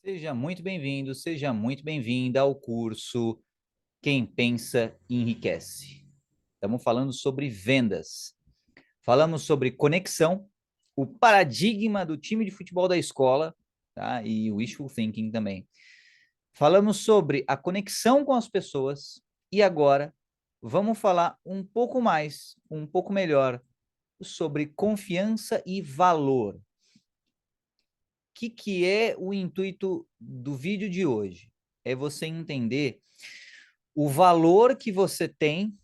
Seja muito bem-vindo, seja muito bem-vinda ao curso Quem Pensa Enriquece. Estamos falando sobre vendas. Falamos sobre conexão, o paradigma do time de futebol da escola, tá? E o wishful thinking também. Falamos sobre a conexão com as pessoas e agora vamos falar um pouco mais, um pouco melhor sobre confiança e valor. Que é o intuito do vídeo de hoje? É você entender o valor que você tem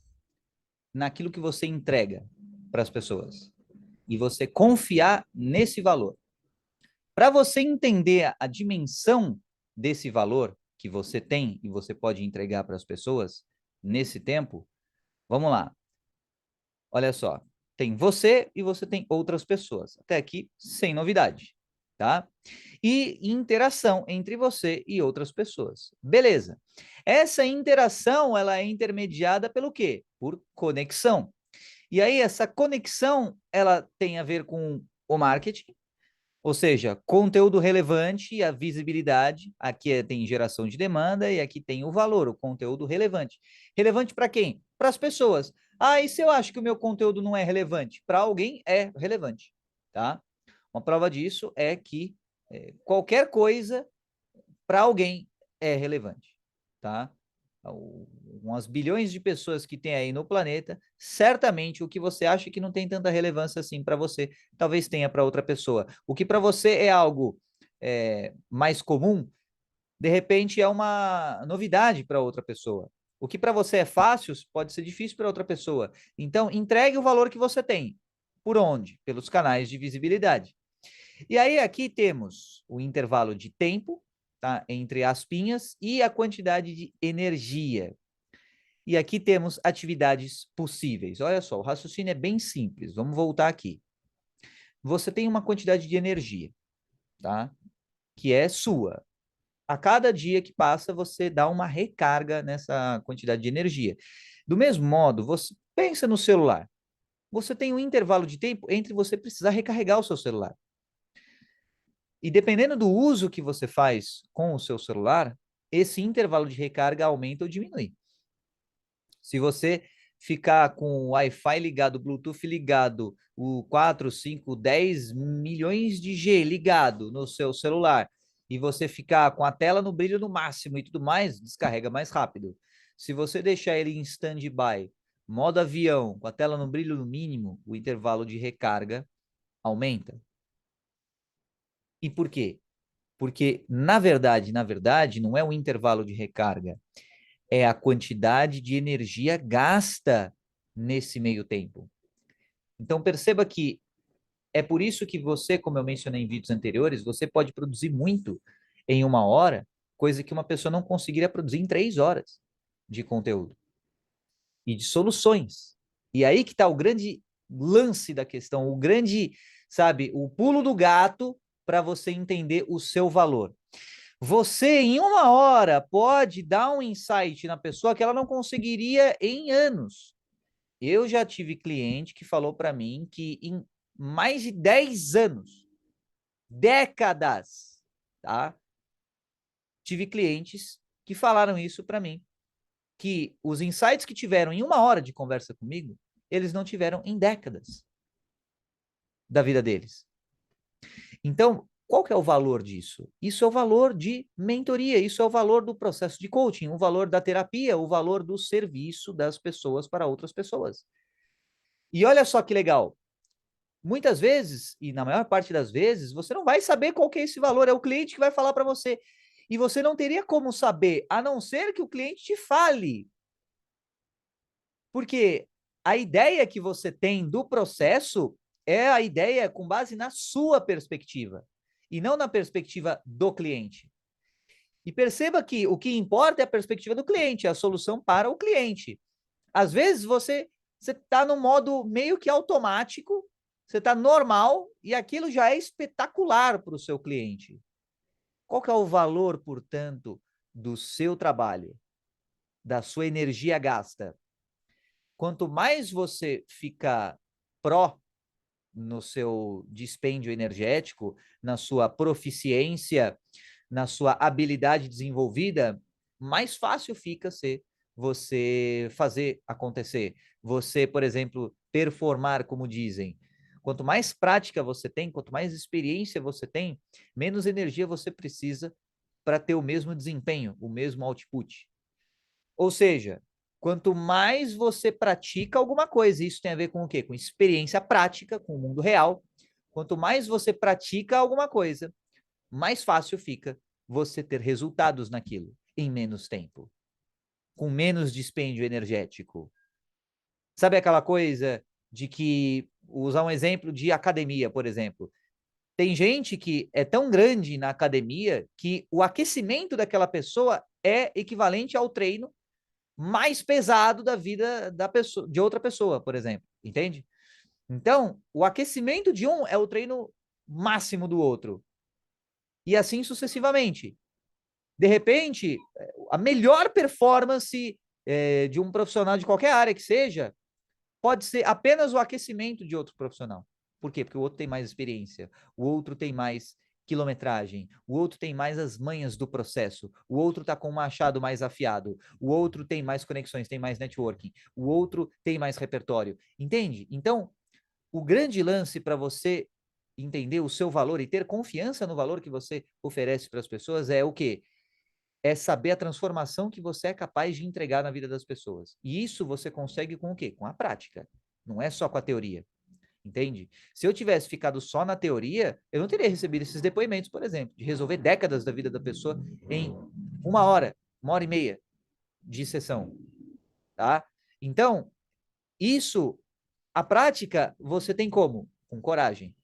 naquilo que você entrega para as pessoas e você confiar nesse valor. Para você entender a dimensão desse valor que você tem e você pode entregar para as pessoas nesse tempo, vamos lá. Olha só, tem você e você tem outras pessoas. Até aqui, sem novidade, tá? E interação entre você e outras pessoas. Beleza. Essa interação, ela é intermediada pelo quê? Por conexão. E aí, essa conexão, ela tem a ver com o marketing, ou seja, conteúdo relevante e a visibilidade. Aqui tem geração de demanda e aqui tem o valor, o conteúdo relevante. Relevante para quem? Para as pessoas. Ah, e se eu acho que o meu conteúdo não é relevante? Para alguém é relevante, tá? Uma prova disso é que qualquer coisa para alguém é relevante, tá? Umas bilhões de pessoas que tem aí no planeta, certamente o que você acha que não tem tanta relevância assim para você, talvez tenha para outra pessoa. O que para você é algo mais comum, de repente é uma novidade para outra pessoa. O que para você é fácil pode ser difícil para outra pessoa. Então, entregue o valor que você tem. Por onde? Pelos canais de visibilidade. E aí aqui temos o intervalo de tempo, tá, entre as pinhas e a quantidade de energia. E aqui temos atividades possíveis. Olha só, o raciocínio é bem simples. Vamos voltar aqui. Você tem uma quantidade de energia, tá? Que é sua. A cada dia que passa, você dá uma recarga nessa quantidade de energia. Do mesmo modo, você pensa no celular. Você tem um intervalo de tempo entre você precisar recarregar o seu celular. E dependendo do uso que você faz com o seu celular, esse intervalo de recarga aumenta ou diminui. Se você ficar com o Wi-Fi ligado, Bluetooth ligado, o 4, 5, 10 milhões de G ligado no seu celular, e você ficar com a tela no brilho no máximo e tudo mais, descarrega mais rápido. Se você deixar ele em stand-by, modo avião, com a tela no brilho no mínimo, o intervalo de recarga aumenta. E por quê? Porque, na verdade, não é o intervalo de recarga, é a quantidade de energia gasta nesse meio tempo. Então, perceba que é por isso que você, como eu mencionei em vídeos anteriores, você pode produzir muito em 1 hora, coisa que uma pessoa não conseguiria produzir em 3 horas de conteúdo e de soluções. E aí que está o grande lance da questão, o grande, sabe, o pulo do gato para você entender o seu valor. Você, em 1 hora, pode dar um insight na pessoa que ela não conseguiria em anos. Eu já tive cliente que falou para mim que em mais de 10 anos, décadas, tá? Tive clientes que falaram isso para mim, que os insights que tiveram em 1 hora de conversa comigo, eles não tiveram em décadas da vida deles. Então, qual que é o valor disso? Isso é o valor de mentoria, isso é o valor do processo de coaching, o valor da terapia, o valor do serviço das pessoas para outras pessoas. E olha só que legal. Muitas vezes, e na maior parte das vezes, você não vai saber qual que é esse valor, é o cliente que vai falar para você. E você não teria como saber, a não ser que o cliente te fale. Porque a ideia que você tem do processo é a ideia com base na sua perspectiva e não na perspectiva do cliente. E perceba que o que importa é a perspectiva do cliente, a solução para o cliente. Às vezes você está no modo meio que automático, você está normal e aquilo já é espetacular para o seu cliente. Qual que é o valor, portanto, do seu trabalho, da sua energia gasta? Quanto mais você fica pró no seu dispêndio energético, na sua proficiência, na sua habilidade desenvolvida, mais fácil fica ser você fazer acontecer. Você, por exemplo, performar, como dizem. Quanto mais prática você tem, quanto mais experiência você tem, menos energia você precisa para ter o mesmo desempenho, o mesmo output. Ou seja, quanto mais você pratica alguma coisa, isso tem a ver com o quê? Com experiência prática, com o mundo real. Quanto mais você pratica alguma coisa, mais fácil fica você ter resultados naquilo em menos tempo, com menos dispêndio energético. Sabe aquela coisa de que, usar um exemplo de academia, por exemplo, tem gente que é tão grande na academia que o aquecimento daquela pessoa é equivalente ao treino mais pesado da vida da pessoa, de outra pessoa, por exemplo, entende? Então, o aquecimento de um é o treino máximo do outro. E assim sucessivamente. De repente, a melhor performance de um profissional de qualquer área que seja, pode ser apenas o aquecimento de outro profissional. Por quê? Porque o outro tem mais experiência, o outro tem mais quilometragem, o outro tem mais as manhas do processo, o outro está com o machado mais afiado, o outro tem mais conexões, tem mais networking, o outro tem mais repertório. Entende? Então, o grande lance para você entender o seu valor e ter confiança no valor que você oferece para as pessoas é o quê? É saber a transformação que você é capaz de entregar na vida das pessoas. E isso você consegue com o quê? Com a prática. Não é só com a teoria. Entende? Se eu tivesse ficado só na teoria, eu não teria recebido esses depoimentos, por exemplo, de resolver décadas da vida da pessoa em 1 hora e meia de sessão, tá? Então, isso, a prática, você tem como? Com coragem.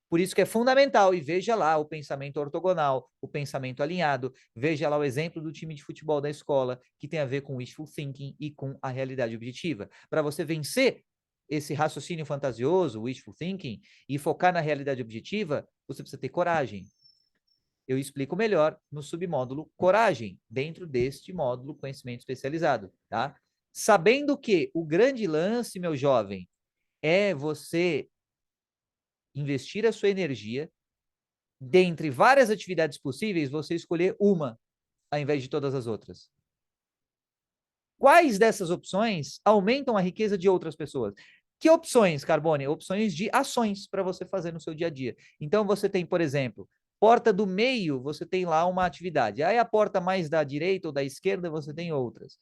Por isso que é fundamental, e veja lá o pensamento ortogonal, o pensamento alinhado, veja lá o exemplo do time de futebol da escola, que tem a ver com wishful thinking e com a realidade objetiva. Para você vencer esse raciocínio fantasioso, wishful thinking, e focar na realidade objetiva, você precisa ter coragem. Eu explico melhor no submódulo coragem, dentro deste módulo conhecimento especializado, tá? Sabendo que o grande lance, meu jovem, é você investir a sua energia dentre várias atividades possíveis, você escolher uma ao invés de todas as outras. Quais dessas opções aumentam a riqueza de outras pessoas? Que opções, Carbone? Opções de ações para você fazer no seu dia a dia. Então, você tem, por exemplo, porta do meio, você tem lá uma atividade. Aí, a porta mais da direita ou da esquerda, você tem outras.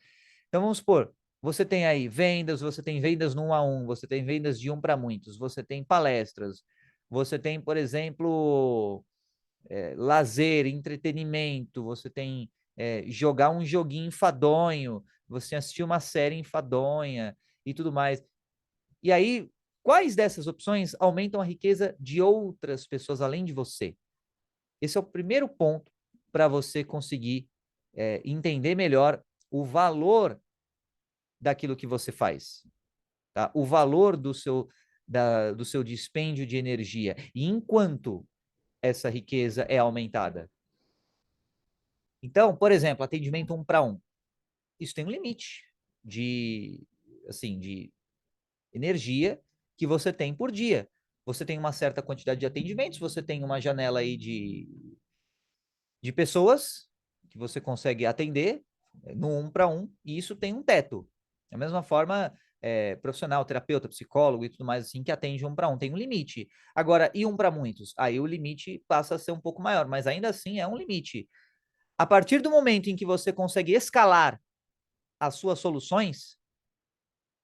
Então, vamos supor, você tem aí vendas, você tem vendas no 1 a 1, você tem vendas de 1 para muitos, você tem palestras, você tem, por exemplo, lazer, entretenimento, você tem jogar um joguinho enfadonho, você assistir uma série enfadonha e tudo mais. E aí, quais dessas opções aumentam a riqueza de outras pessoas além de você? Esse é o primeiro ponto para você conseguir entender melhor o valor daquilo que você faz, tá? O valor do seu dispêndio de energia. E enquanto essa riqueza é aumentada. Então, por exemplo, atendimento 1 para 1. Isso tem um limite de, assim, de energia que você tem por dia. Você tem uma certa quantidade de atendimentos, você tem uma janela aí de pessoas que você consegue atender no 1 para 1, e isso tem um teto. Da mesma forma, profissional, terapeuta, psicólogo e tudo mais assim, que atende 1 para 1, tem um limite. Agora, e 1 para muitos? Aí o limite passa a ser um pouco maior, mas ainda assim é um limite. A partir do momento em que você consegue escalar as suas soluções,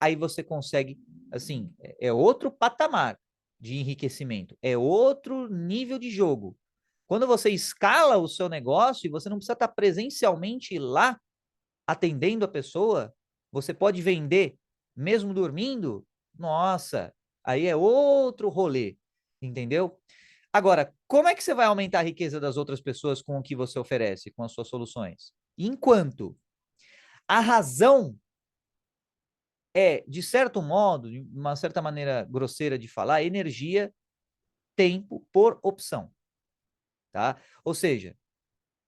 aí você consegue, assim, é outro patamar de enriquecimento, é outro nível de jogo. Quando você escala o seu negócio e você não precisa estar presencialmente lá atendendo a pessoa, você pode vender mesmo dormindo, nossa, aí é outro rolê, entendeu? Agora, como é que você vai aumentar a riqueza das outras pessoas com o que você oferece, com as suas soluções? Enquanto a razão de certo modo, de uma certa maneira grosseira de falar, energia, tempo por opção, tá? Ou seja,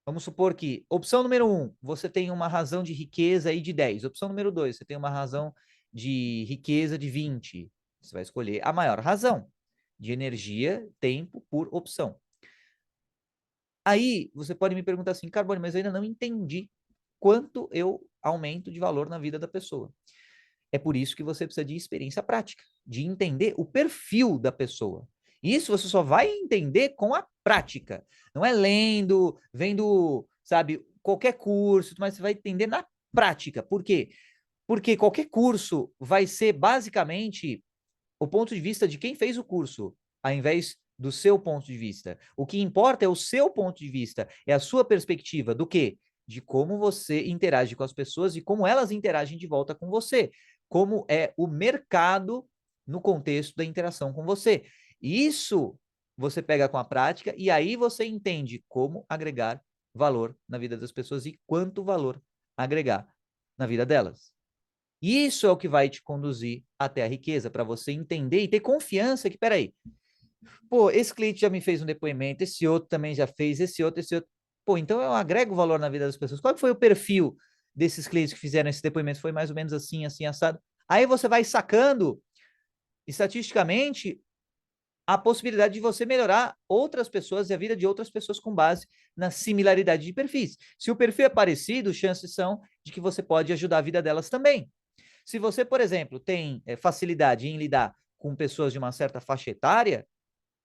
vamos supor que opção número 1, você tem uma razão de riqueza aí de 10. Opção número 2, você tem uma razão de riqueza de 20. Você vai escolher a maior razão de energia, tempo por opção. Aí você pode me perguntar assim, Carbone, mas eu ainda não entendi quanto eu aumento de valor na vida da pessoa. É por isso que você precisa de experiência prática, de entender o perfil da pessoa. Isso você só vai entender com a prática. Não é lendo, vendo, sabe, qualquer curso, mas você vai entender na prática. Por quê? Porque qualquer curso vai ser basicamente o ponto de vista de quem fez o curso, ao invés do seu ponto de vista. O que importa é o seu ponto de vista, é a sua perspectiva do quê? De como você interage com as pessoas e como elas interagem de volta com você. Como é o mercado no contexto da interação com você. Isso você pega com a prática e aí você entende como agregar valor na vida das pessoas e quanto valor agregar na vida delas. Isso é o que vai te conduzir até a riqueza, para você entender e ter confiança que, peraí, pô, esse cliente já me fez um depoimento, esse outro também já fez, esse outro. Pô, então eu agrego valor na vida das pessoas. Qual foi o perfil desses clientes que fizeram esse depoimento? Foi mais ou menos assim, assim, assado. Aí você vai sacando, estatisticamente, a possibilidade de você melhorar outras pessoas e a vida de outras pessoas com base na similaridade de perfis. Se o perfil é parecido, chances são de que você pode ajudar a vida delas também. Se você, por exemplo, tem facilidade em lidar com pessoas de uma certa faixa etária,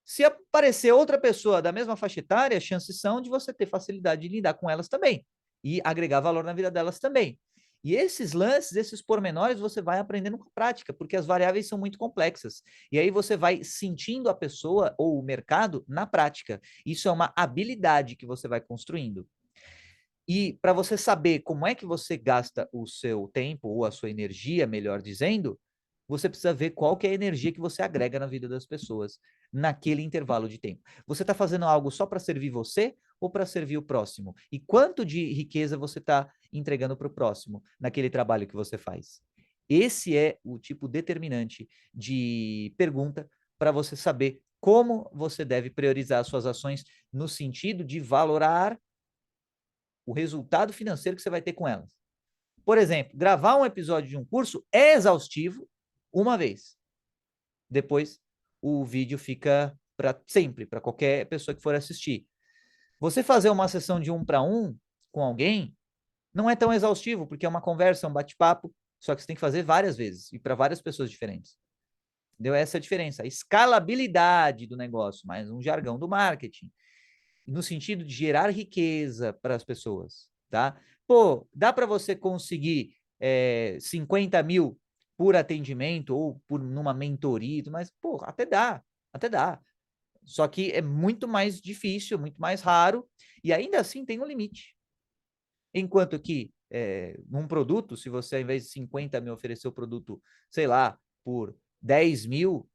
se aparecer outra pessoa da mesma faixa etária, chances são de você ter facilidade de lidar com elas também e agregar valor na vida delas também. E esses lances, esses pormenores, você vai aprendendo com a prática, porque as variáveis são muito complexas. E aí você vai sentindo a pessoa ou o mercado na prática. Isso é uma habilidade que você vai construindo. E para você saber como é que você gasta o seu tempo ou a sua energia, melhor dizendo, você precisa ver qual que é a energia que você agrega na vida das pessoas naquele intervalo de tempo. Você está fazendo algo só para servir você ou para servir o próximo? E quanto de riqueza você está entregando para o próximo naquele trabalho que você faz? Esse é o tipo determinante de pergunta para você saber como você deve priorizar suas ações no sentido de valorar o resultado financeiro que você vai ter com elas. Por exemplo, gravar um episódio de um curso é exaustivo uma vez. Depois, o vídeo fica para sempre, para qualquer pessoa que for assistir. Você fazer uma sessão de 1 para 1 com alguém não é tão exaustivo, porque é uma conversa, um bate-papo, só que você tem que fazer várias vezes e para várias pessoas diferentes. Deu essa diferença. A escalabilidade do negócio, mais um jargão do marketing, no sentido de gerar riqueza para as pessoas, tá? Pô, dá para você conseguir 50 mil por atendimento ou por numa mentoria, mas, pô, até dá, até dá. Só que é muito mais difícil, muito mais raro, e ainda assim tem um limite. Enquanto que num produto, se você ao invés de 50 mil oferecer o produto, sei lá, por 10 mil,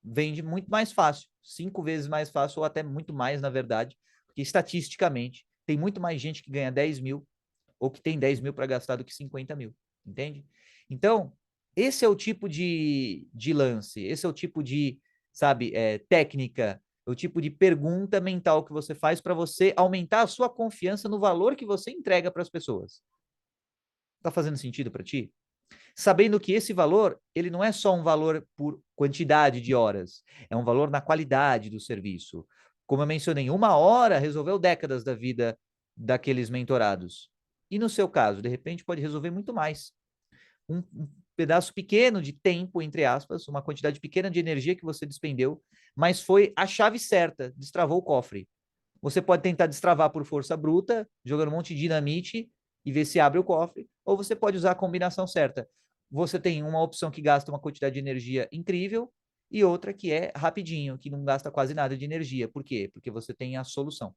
vende muito mais fácil, 5 vezes mais fácil, ou até muito mais, na verdade, porque estatisticamente tem muito mais gente que ganha 10 mil ou que tem 10 mil para gastar do que 50 mil, entende? Então, esse é o tipo de lance, esse é o tipo de, sabe, técnica, o tipo de pergunta mental que você faz para você aumentar a sua confiança no valor que você entrega para as pessoas. Tá fazendo sentido para ti? Sabendo que esse valor, ele não é só um valor por quantidade de horas, é um valor na qualidade do serviço. Como eu mencionei, 1 hora resolveu décadas da vida daqueles mentorados. E no seu caso, de repente, pode resolver muito mais. Um pedaço pequeno de tempo, entre aspas, uma quantidade pequena de energia que você despendeu, mas foi a chave certa, destravou o cofre. Você pode tentar destravar por força bruta, jogando um monte de dinamite e ver se abre o cofre, ou você pode usar a combinação certa. Você tem uma opção que gasta uma quantidade de energia incrível e outra que é rapidinho, que não gasta quase nada de energia. Por quê? Porque você tem a solução.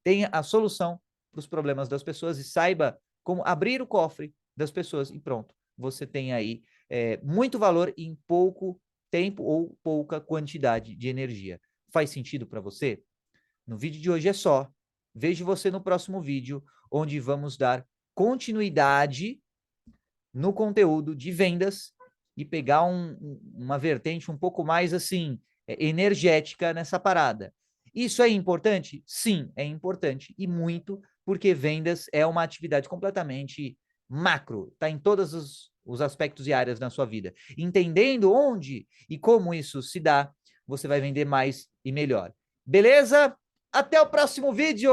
Tenha a solução para os problemas das pessoas e saiba como abrir o cofre das pessoas e pronto. Você tem aí muito valor em pouco tempo ou pouca quantidade de energia. Faz sentido para você? No vídeo de hoje é só. Vejo você no próximo vídeo, onde vamos dar continuidade no conteúdo de vendas e pegar uma vertente um pouco mais assim, energética nessa parada. Isso é importante? Sim, é importante e muito, porque vendas é uma atividade completamente macro, está em todos os aspectos e áreas na sua vida. Entendendo onde e como isso se dá, você vai vender mais e melhor. Beleza? Até o próximo vídeo!